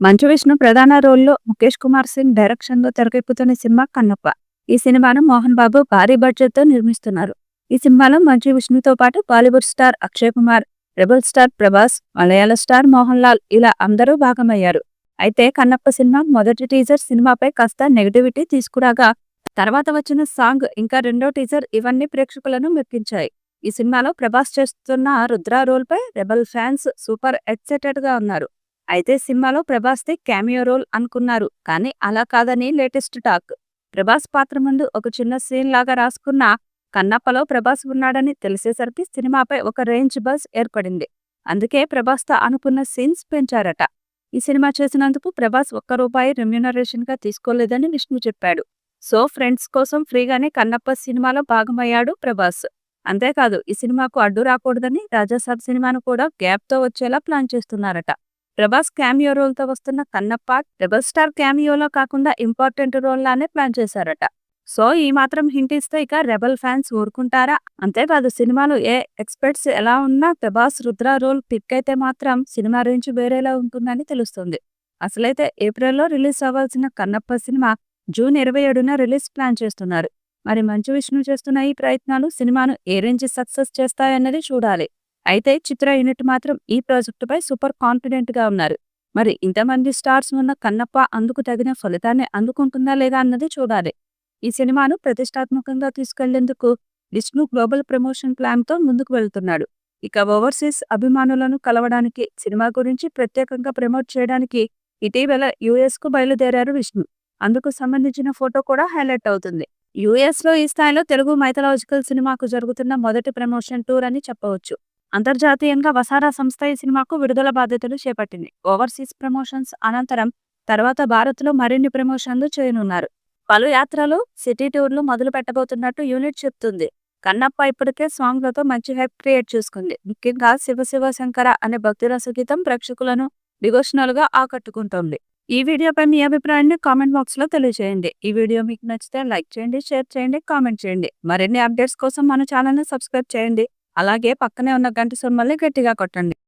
మంచు విష్ణు ప్రధాన రోల్లో ముఖేష్ కుమార్ సింగ్ డైరెక్షన్లో తెరకెక్కుతున్న సినిమా కన్నప్ప. ఈ సినిమాను మోహన్ బాబు భారీ బడ్జెట్తో నిర్మిస్తున్నారు. ఈ సినిమాలో మంచు విష్ణుతో పాటు Bollywood star Akshay Kumar, rebel star Prabhas, మలయాళ స్టార్ మోహన్ లాల్ ఇలా అందరూ భాగమయ్యారు. అయితే కన్నప్ప సినిమా మొదటి టీజర్ సినిమాపై కాస్త నెగటివిటీ తీసుకురాగా, తర్వాత వచ్చిన సాంగ్ ఇంకా రెండో టీజర్ ఇవన్నీ ప్రేక్షకులను మెప్పించాయి. ఈ సినిమాలో ప్రభాస్ చేస్తున్న రుద్ర రోల్ పై రెబల్ ఫ్యాన్స్ సూపర్ ఎక్సైటెడ్ గా ఉన్నారు. అయితే సినిమాలో ప్రభాస్ది క్యామియో రోల్ అనుకున్నారు, కానీ అలా కాదని లేటెస్ట్ టాక్. ప్రభాస్ పాత్ర ముందు ఒక చిన్న సీన్ లాగా రాసుకున్న కన్నప్పలో ప్రభాస్ ఉన్నాడని తెలిసేసరికి సినిమాపై ఒక రేంజ్ బజ్ ఏర్పడింది. అందుకే ప్రభాస్తో అనుకున్న సీన్స్ పెంచారట. ఈ సినిమా చేసినందుకు ప్రభాస్ ₹1 రెమ్యూనరేషన్ గా తీసుకోలేదని విష్ణు చెప్పాడు. సో ఫ్రెండ్స్ కోసం ఫ్రీగానే కన్నప్ప సినిమాలో భాగమయ్యాడు ప్రభాస్. అంతేకాదు, ఈ సినిమాకు అడ్డు రాకూడదని రాజాసాబ్ సినిమాను కూడా గ్యాప్ తో వచ్చేలా ప్లాన్ చేస్తున్నారట. ప్రభాస్ క్యామియో రోల్ తో వస్తున్న కన్నప్ప రెబల్ స్టార్ క్యామియోలో కాకుండా ఇంపార్టెంట్ రోల్ లానే ప్లాన్ చేశారట. సో ఈ మాత్రం హింట్ ఇస్తే ఇక రెబల్ ఫ్యాన్స్ ఊరుకుంటారా? అంతేకాదు, సినిమాలో ఏ ఎక్స్పెక్ట్స్ ఎలా ఉన్నా ప్రభాస్ రుద్ర రోల్ పిక్ అయితే మాత్రం సినిమా రేంజ్ వేరేలా ఉంటుందని తెలుస్తుంది. అసలైతే ఏప్రిల్లో రిలీజ్ అవ్వాల్సిన కన్నప్ప సినిమా జూన్ 27న రిలీజ్ ప్లాన్ చేస్తున్నారు. మరి మంచు విష్ణు చేస్తున్న ఈ ప్రయత్నాలు సినిమాను ఏ రేంజ్ సక్సెస్ చేస్తాయన్నది చూడాలి. అయితే చిత్ర యూనిట్ మాత్రం ఈ ప్రాజెక్టుపై సూపర్ కాన్ఫిడెంట్ గా ఉన్నారు. మరి ఇంతమంది స్టార్స్ ఉన్న కన్నప్ప అందుకు తగిన ఫలితాన్ని అందుకుంటుందా లేదా అన్నది చూడాలి. ఈ సినిమాను ప్రతిష్టాత్మకంగా తీసుకెళ్లేందుకు విష్ణు గ్లోబల్ ప్రమోషన్ ప్లాన్ తో ముందుకు వెళ్తున్నాడు. ఇక ఓవర్సీస్ అభిమానులను కలవడానికి, సినిమా గురించి ప్రత్యేకంగా ప్రమోట్ చేయడానికి ఇటీవల యుఎస్ కు బయలుదేరారు విష్ణు. అందుకు సంబంధించిన ఫోటో కూడా హైలైట్ అవుతుంది. యుఎస్ లో ఈ స్థాయిలో తెలుగు మైథలాజికల్ సినిమాకు జరుగుతున్న మొదటి ప్రమోషన్ టూర్ అని చెప్పవచ్చు. అంతర్జాతీయంగా వసారా సంస్థ ఈ సినిమాకు విడుదల బాధ్యతలు చేపట్టింది. ఓవర్సీస్ ప్రమోషన్స్ అనంతరం తర్వాత భారత్లో మరిన్ని ప్రమోషన్లు చేయనున్నారు. పలు యాత్రలు, సిటీ టూర్లు మొదలు పెట్టబోతున్నట్టు యూనిట్ చెప్తుంది. కన్నప్ప ఇప్పటికే సాంగ్లతో మంచి హైప్ క్రియేట్ చేసుకుంది. ముఖ్యంగా శివ శివ శంకర అనే భక్తి రసగీతం ప్రేక్షకులను డివోషనల్ గా ఆకట్టుకుంటోంది. ఈ వీడియోపై మీ అభిప్రాయాన్ని కామెంట్ బాక్స్ లో తెలియజేయండి. ఈ వీడియో మీకు నచ్చితే లైక్ చేయండి, షేర్ చేయండి, కామెంట్ చేయండి. మరిన్ని అప్డేట్స్ కోసం మన ఛానల్ ని సబ్స్క్రైబ్ చేయండి. అలాగే పక్కనే ఉన్న గంట సింబల్ని గట్టిగా కొట్టండి.